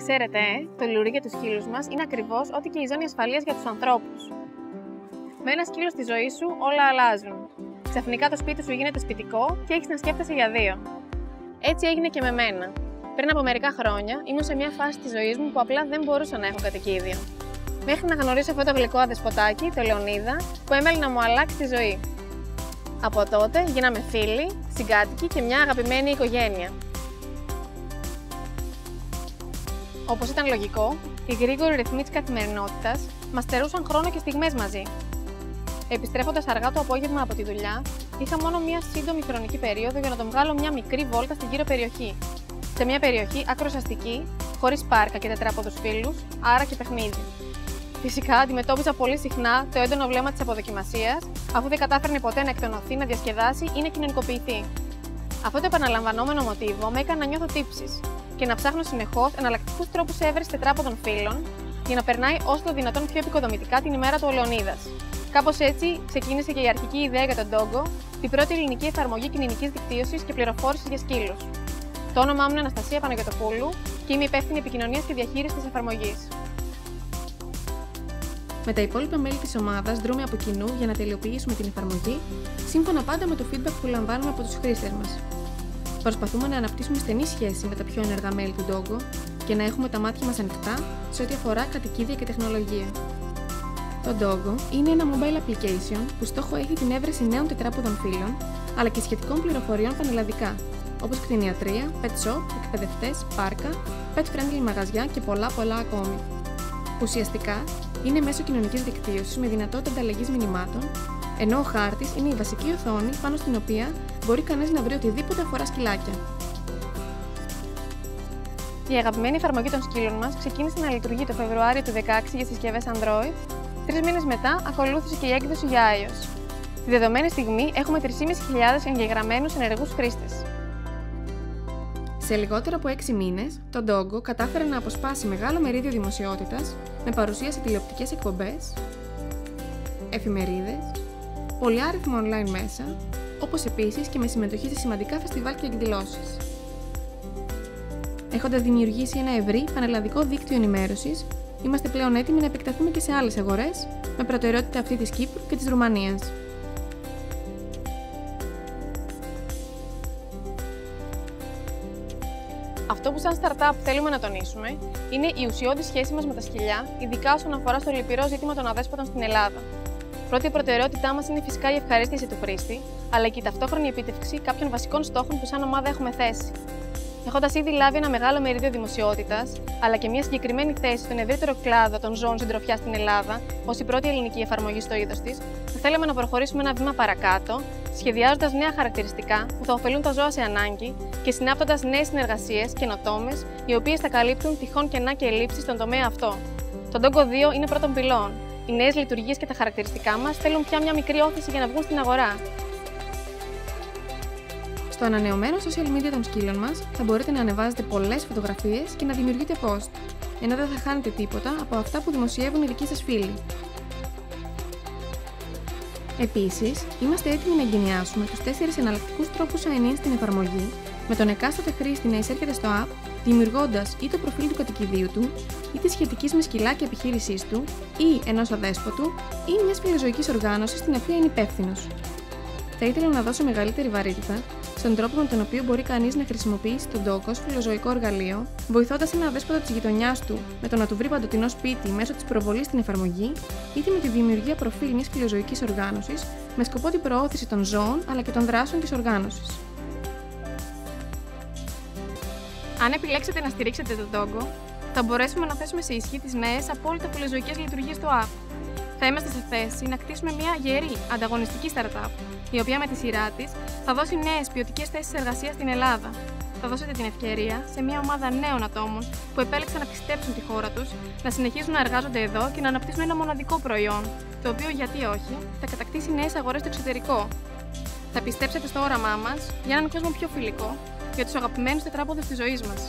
Ξέρετε, το λουρί για τους σκύλους μας είναι ακριβώς ό,τι και η ζώνη ασφαλείας για τους ανθρώπους. Με ένα σκύλο στη ζωή σου όλα αλλάζουν. Ξαφνικά το σπίτι σου γίνεται σπιτικό και έχεις να σκέφτεσαι για δύο. Έτσι έγινε και με μένα. Πριν από μερικά χρόνια ήμουν σε μια φάση της ζωής μου που απλά δεν μπορούσα να έχω κατοικίδιο. Μέχρι να γνωρίσω αυτό το γλυκό αδεσποτάκι, το Λεωνίδα, που έμελε να μου αλλάξει τη ζωή. Από τότε γίναμε φίλοι, συγκάτοικοι και μια αγαπημένη οικογένεια. Όπως ήταν λογικό, οι γρήγοροι ρυθμοί της καθημερινότητας μας στερούσαν χρόνο και στιγμές μαζί. Επιστρέφοντας αργά το απόγευμα από τη δουλειά, είχα μόνο μια σύντομη χρονική περίοδο για να τον βγάλω μια μικρή βόλτα στην γύρω περιοχή. Σε μια περιοχή άκρως αστική, χωρίς πάρκα και τετράποδους φίλους, άρα και παιχνίδι. Φυσικά, αντιμετώπιζα πολύ συχνά το έντονο βλέμμα της αποδοκιμασίας, αφού δεν κατάφερνε ποτέ να εκτονωθεί, να διασκεδάσει ή να κοινωνικοποιηθεί. Αυτό το επαναλαμβανόμενο μοτίβο με έκανε να νιώθω τύψεις και να ψάχνω συνεχώς εναλλακτικούς τρόπους έβρεσης τετράποδων φίλων για να περνάει όσο το δυνατόν πιο επικοδομητικά την ημέρα του ο Λεωνίδας. Κάπως έτσι ξεκίνησε και η αρχική ιδέα για τον Doggo, την πρώτη ελληνική εφαρμογή κοινωνικής δικτύωσης και πληροφόρησης για σκύλους. Το όνομά μου είναι Αναστασία Παναγιωτοπούλου και είμαι υπεύθυνη επικοινωνίας και διαχείρισης της εφαρμογής. Με τα υπόλοιπα μέλη της ομάδας δρούμε από κοινού για να τελειοποιήσουμε την εφαρμογή, σύμφωνα πάντα με το feedback που λαμβάνουμε από τους χρήστες μας. Προσπαθούμε να αναπτύσσουμε στενή σχέση με τα πιο ενεργά μέλη του Doggo και να έχουμε τα μάτια μας ανοιχτά σε ό,τι αφορά κατοικίδια και τεχνολογία. Το Doggo είναι ένα mobile application που στόχο έχει την έβρεση νέων τετράποδων φύλων, αλλά και σχετικών πληροφοριών πανελλαδικά, όπως κτηνιατρία, pet shop, εκπαιδευτές, πάρκα, pet-friendly μαγαζιά και πολλά ακόμη. Ουσιαστικά, είναι μέσω κοινωνικής δικτύωσης με δυνατότητα ανταλλαγής μηνυμάτων, ενώ ο χάρτης είναι η βασική οθόνη πάνω στην οποία μπορεί κανείς να βρει οτιδήποτε αφορά σκυλάκια. Η αγαπημένη εφαρμογή των σκύλων μας ξεκίνησε να λειτουργεί το Φεβρουάριο του 2016 για συσκευές Android. 3 μήνες μετά ακολούθησε και η έκδοση για iOS. Τη δεδομένη στιγμή έχουμε 3.500 εγγεγραμμένους ενεργούς χρήστες. Σε λιγότερο από 6 μήνες, το Doggo κατάφερε να αποσπάσει μεγάλο μερίδιο δημοσιότητας με παρουσία σε τηλεοπτικές εκπομπές, εφημερίδες, πολυάριθμα online μέσα, όπως επίσης και με συμμετοχή σε σημαντικά φεστιβάλ και εκδηλώσεις. Έχοντας δημιουργήσει ένα ευρύ πανελλαδικό δίκτυο ενημέρωσης, είμαστε πλέον έτοιμοι να επεκταθούμε και σε άλλες αγορές, με προτεραιότητα αυτή της Κύπρου και της Ρουμανίας. Αυτό που σαν startup θέλουμε να τονίσουμε είναι η ουσιώδη σχέση μας με τα σκυλιά, ειδικά όσον αφορά στο λυπηρό ζήτημα των αδέσποτων στην Ελλάδα. Πρώτη προτεραιότητά μας είναι φυσικά η ευχαρίστηση του χρήστη, αλλά και η ταυτόχρονη επίτευξη κάποιων βασικών στόχων που σαν ομάδα έχουμε θέσει. Έχοντας ήδη λάβει ένα μεγάλο μερίδιο δημοσιότητας, αλλά και μια συγκεκριμένη θέση στον ευρύτερο κλάδο των ζώων συντροφιάς στην Ελλάδα, ως η πρώτη ελληνική εφαρμογή στο είδος της, θα θέλαμε να προχωρήσουμε ένα βήμα παρακάτω, σχεδιάζοντας νέα χαρακτηριστικά που θα ωφελούν τα ζώα σε ανάγκη και συνάπτοντας νέες συνεργασίες καινοτόμες, οι οποίες θα καλύπτουν τυχόν κενά και ελλείψεις στον τομέα αυτό. Το Doggo 2 είναι πρώτον πυλών. Οι νέες λειτουργίες και τα χαρακτηριστικά μας θέλουν πια μια μικρή όθηση για να βγουν στην αγορά. Στο ανανεωμένο social media των σκύλων μας θα μπορείτε να ανεβάζετε πολλές φωτογραφίες και να δημιουργείτε post, ενώ δεν θα χάνετε τίποτα από αυτά που δημοσιεύουν οι δικοί σας φίλοι. Επίσης, είμαστε έτοιμοι να εγκαινιάσουμε τους 4 εναλλακτικούς τρόπους sign-in στην εφαρμογή, με τον εκάστοτε χρήστη να εισέρχεται στο app, δημιουργώντας ή το προφίλ του κατοικιδίου του, ή τη σχετικής με σκυλάκια επιχείρησής του, ή ενός αδέσποτου, ή μιας φιλοζωικής οργάνωσης στην οποία είναι υπεύθυνος. Θα ήθελα να δώσω μεγαλύτερη βαρύτητα στον τρόπο με τον οποίο μπορεί κανείς να χρησιμοποιήσει τον Doggo ως φιλοζωικό εργαλείο, βοηθώντας ένα αδέσποτο της γειτονιάς του με το να του βρει παντοτινό σπίτι μέσω της προβολής στην εφαρμογή, είτε με τη δημιουργία προφίλ μιας φιλοζωικής οργάνωσης με σκοπό την προώθηση των ζώων αλλά και των δράσεων της οργάνωσης. Αν επιλέξετε να στηρίξετε τον Doggo, θα μπορέσουμε να θέσουμε σε ισχύ τις νέες απόλυτα φιλοζωικές λειτουργίες του app. Θα είμαστε σε θέση να κτίσουμε μια γερή, ανταγωνιστική startup, η οποία με τη σειρά της θα δώσει νέες ποιοτικές θέσεις εργασίας στην Ελλάδα. Θα δώσετε την ευκαιρία σε μια ομάδα νέων ατόμων που επέλεξαν να πιστέψουν τη χώρα τους, να συνεχίζουν να εργάζονται εδώ και να αναπτύσσουν ένα μοναδικό προϊόν, το οποίο, γιατί όχι, θα κατακτήσει νέες αγορές στο εξωτερικό. Θα πιστέψετε στο όραμά μας για έναν κόσμο πιο φιλικό, για τους αγαπημένους τετράποδες της ζωής μας.